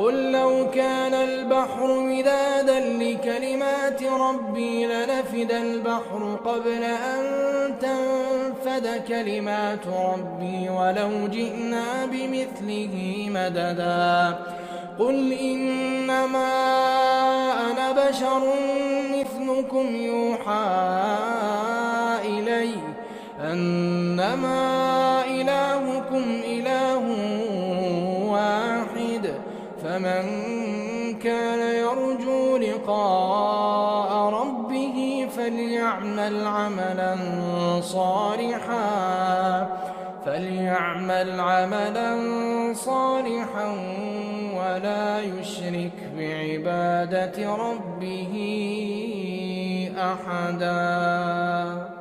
قل لو كان البحر مدادا لكلمات ربي لنفد البحر قبل أن تنفد كلمات ربي ولو جئنا بمثله مددا قل إنما أنا بشر مثلكم يوحى إلي أنما إلهكم إله واحد فمن كان يرجو لقاء ربه فليعمل عملا صالحا ولا يشرك بعبادة ربه أحدا.